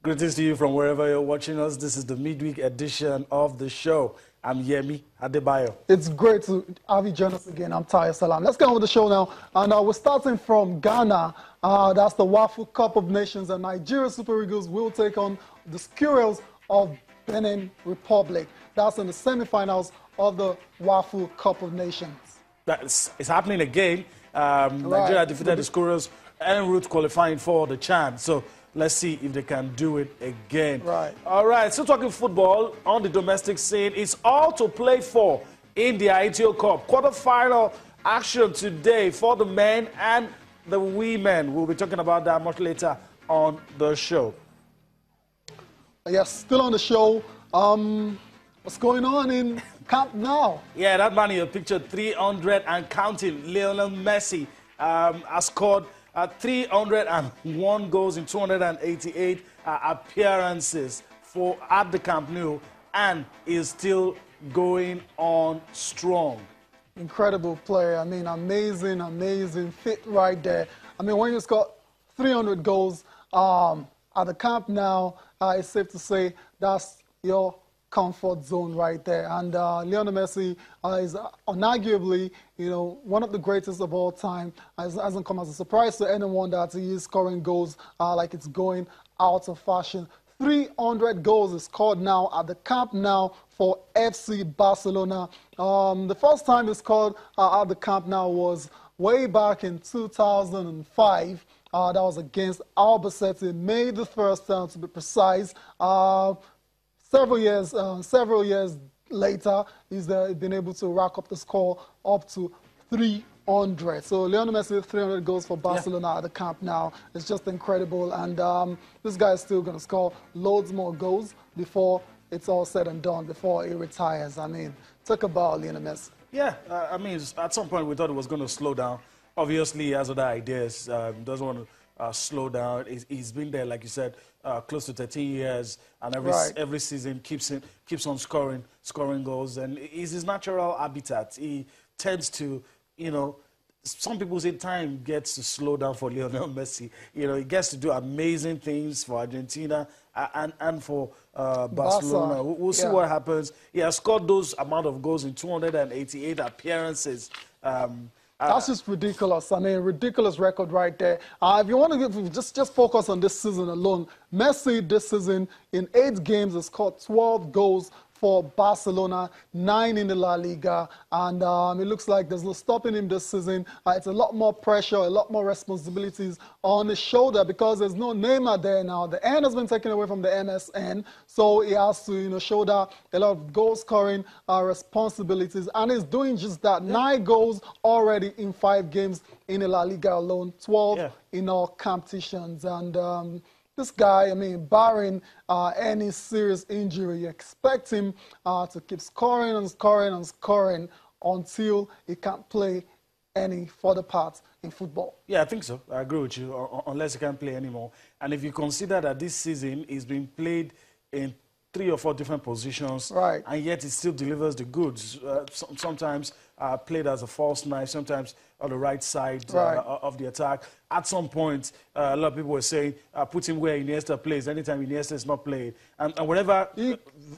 Greetings to you from wherever you're watching us. This is the midweek edition of the show. I'm Yemi Adebayo. It's great to have you join us again. I'm Tayo Salam. Let's get on with the show now. And we're starting from Ghana. That's the WAFU Cup of Nations. And Nigeria Super Eagles will take on the Squirrels of Benin Republic. That's in the semifinals of the WAFU Cup of Nations. It's happening again. Nigeria defeated the Squirrels en route qualifying for the CHAN. So let's see if they can do it again. Right. All right, so talking football on the domestic scene, it's all to play for in the Aiteo Cup. Quarter-final action today for the men and the women. We'll be talking about that much later on the show. Yes, still on the show. What's going on in Camp Nou? Yeah, that man in your picture, 300 and counting. Lionel Messi has scored 301 goals in 288 appearances at the Camp Nou and is still going on strong. Incredible player. I mean, amazing fit right there. I mean, when you score 300 goals at the Camp Nou, it's safe to say that's your comfort zone right there. And Lionel Messi is unarguably, one of the greatest of all time. It hasn't come as a surprise to anyone that he is scoring goals like it's going out of fashion. 300 goals is scored now at the Camp Nou for FC Barcelona. The first time he scored at the Camp Nou was way back in 2005. That was against Albacete, May the 1st, to be precise. Several years later, he's been able to rack up the score up to 300. So Lionel Messi with 300 goals for Barcelona at the Camp Nou. It's just incredible. And this guy is still going to score loads more goals before it's all said and done, before he retires. I mean, talk about Lionel Messi. Yeah, I mean, at some point we thought it was going to slow down. Obviously, he has other ideas. Doesn't want to slow down. He's been there, like you said, close to 13 years, and every season keeps on scoring goals, and it's his natural habitat. He tends to, some people say time gets to slow down for Lionel Messi. He gets to do amazing things for Argentina and for Barcelona. We'll see what happens. He has scored those amount of goals in 288 appearances. That's just ridiculous. I mean, ridiculous record right there. If you want to just focus on this season alone, Messi this season in 8 games has scored 12 goals for Barcelona, 9 in the La Liga, and it looks like there's no stopping him this season. It's a lot more pressure, a lot more responsibilities on his shoulder because there's no Neymar there now. The N has been taken away from the MSN, so he has to shoulder a lot of goal-scoring responsibilities, and he's doing just that. 9 goals already in 5 games in the La Liga alone, 12 in all competitions, and this guy, I mean, barring any serious injury, you expect him to keep scoring and scoring and scoring until he can't play any further part in football. Yeah, I think so. I agree with you, unless he can't play anymore. And if you consider that this season is being played in 3 or 4 different positions, and yet it still delivers the goods. Sometimes played as a false 9, sometimes on the right side of the attack. At some point, a lot of people were saying, put him where Iniesta plays. Anytime Iniesta is not playing, and wherever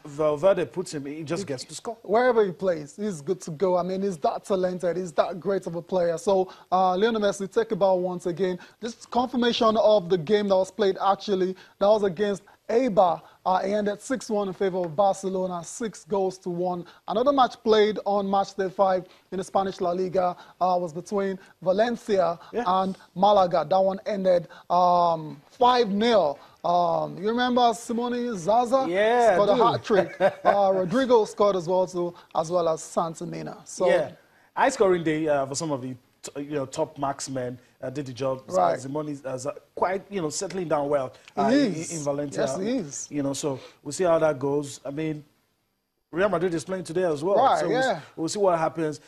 Valverde puts him, he just gets to score. Wherever he plays, he's good to go. I mean, he's that talented. He's that great of a player. So, Lionel Messi, take about once again. This confirmation of the game that was played, actually, that was against Eibar. He ended 6-1 in favor of Barcelona, 6 goals to 1. Another match played on match day 5 in the Spanish La Liga was between Valencia and Malaga. That one ended 5-0. You remember Simone Zaza? Yeah, scored a hat-trick. Rodrigo scored as well, too, as well as Santamina. So, yeah, high-scoring day for some of the top marksmen. Did the job. Simone is quite, settling down well in Valencia. Yes, he is. So we'll see how that goes. I mean, Real Madrid is playing today as well. So we'll see what happens.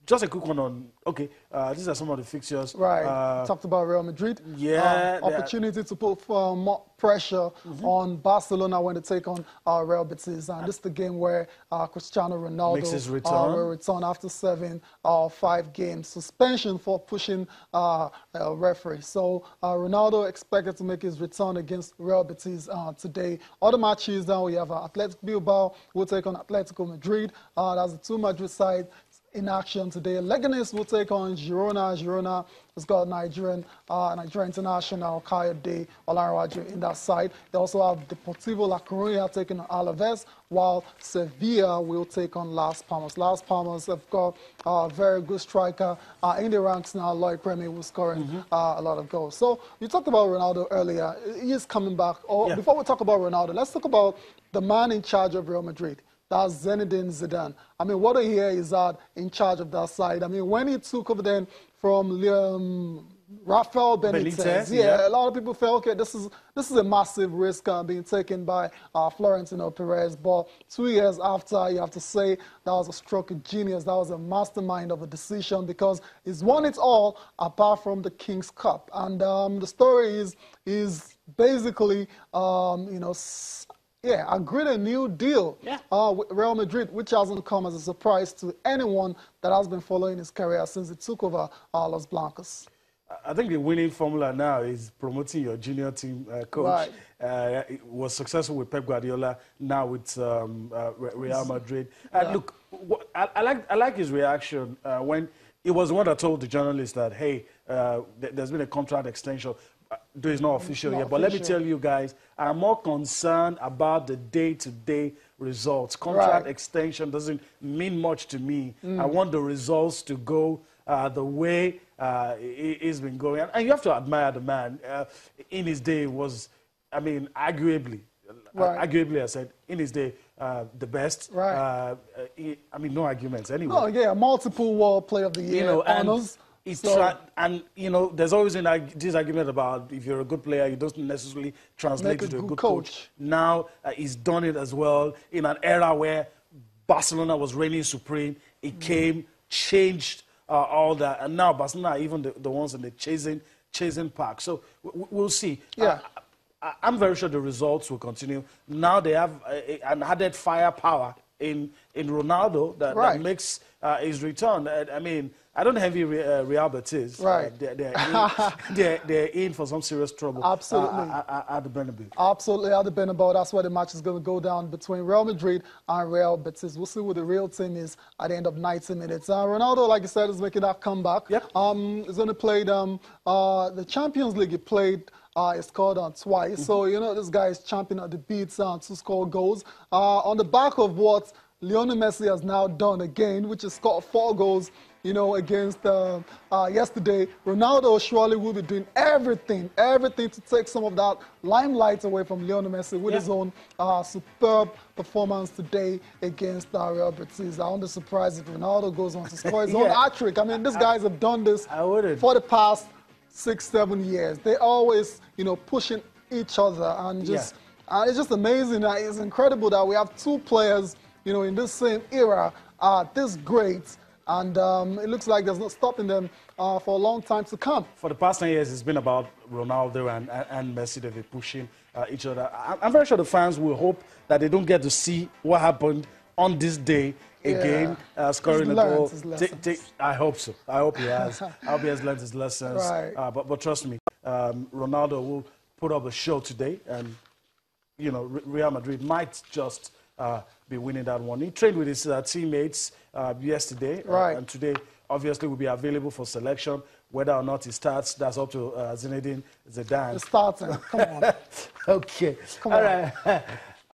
just a quick one on, okay, these are some of the fixtures. Right. Talked about Real Madrid. Yeah. Opportunity to put more pressure on Barcelona when they take on Real Betis. And this is the game where Cristiano Ronaldo makes his return. Will return after 7 or 5 games. Suspension for pushing a referee. So Ronaldo expected to make his return against Real Betis today. Other matches now, we have Athletic Bilbao will take on Atletico Madrid. That's the 2 Madrid side in action today. Leganes will take on Girona. Girona has got Nigerian international Kayode Olanrewaju in that side. They also have Deportivo La Coruña taking on Alaves, while Sevilla will take on Las Palmas. Las Palmas have got a very good striker in the ranks now, Lloyd Premi, who's scoring a lot of goals. So you talked about Ronaldo earlier. He is coming back. Before we talk about Ronaldo, let's talk about the man in charge of Real Madrid. That's Zinedine Zidane. I mean, what I hear is that in charge of that side. I mean, when he took over then from Rafael Benitez, a lot of people felt, okay, this is a massive risk being taken by Florentino Perez. But 2 years after, you have to say that was a stroke of genius. That was a mastermind of a decision because he's won it all apart from the King's Cup. And the story is basically, agreed a new deal with Real Madrid, which hasn't come as a surprise to anyone that has been following his career since he took over Los Blancos. I think the winning formula now is promoting your junior team coach. Right. Was successful with Pep Guardiola, now with Real Madrid. Look, I like his reaction when he was the one that told the journalist that, hey, there's been a contract extension. Though it's not official yet, but let me tell you guys, I'm more concerned about the day-to-day results. Contract extension doesn't mean much to me. I want the results to go the way it's been going. And you have to admire the man. In his day was, I mean, arguably, I said, in his day, the best. I mean, no arguments anyway. No, multiple World Player of the Year honors. And, there's always this argument about if you're a good player, you don't necessarily translate into a good coach. Now, he's done it as well in an era where Barcelona was reigning supreme. It came, changed all that, and now Barcelona are even the ones in the chasing pack. So we'll see. I'm very sure the results will continue. Now they have an added firepower in Ronaldo that makes his return. I mean, I don't envy Real Betis. They're in for some serious trouble. Absolutely. At the Bernabeu. Absolutely, at the Bernabeu. That's where the match is going to go down between Real Madrid and Real Betis. We'll see what the real team is at the end of 90 minutes. Ronaldo, like you said, is making that comeback. He's going to play the Champions League. He played. He scored twice. So, this guy is champion at the beats to score goals. On the back of what Lionel Messi has now done again, which is scored 4 goals, against yesterday. Ronaldo surely will be doing everything to take some of that limelight away from Lionel Messi with his own superb performance today against Real Betis. I wouldn't be surprised if Ronaldo goes on to score his own hat-trick. I mean, these guys have done this for the past 6-7 years. They always, pushing each other and just it's just amazing. It's incredible that we have 2 players, in this same era, this great, and it looks like there's no stopping them for a long time to come. For the past 10 years, it's been about Ronaldo and Messi. They've been pushing each other. I'm very sure the fans will hope that they don't get to see what happened on this day again, scoring a goal. I hope so. I hope he has. I hope he has learned his lessons. But trust me, Ronaldo will put up a show today, and Real Madrid might just be winning that one. He trained with his teammates yesterday, and today obviously will be available for selection. Whether or not he starts, that's up to Zinedine Zidane. He's starting. Come on. Okay. All right.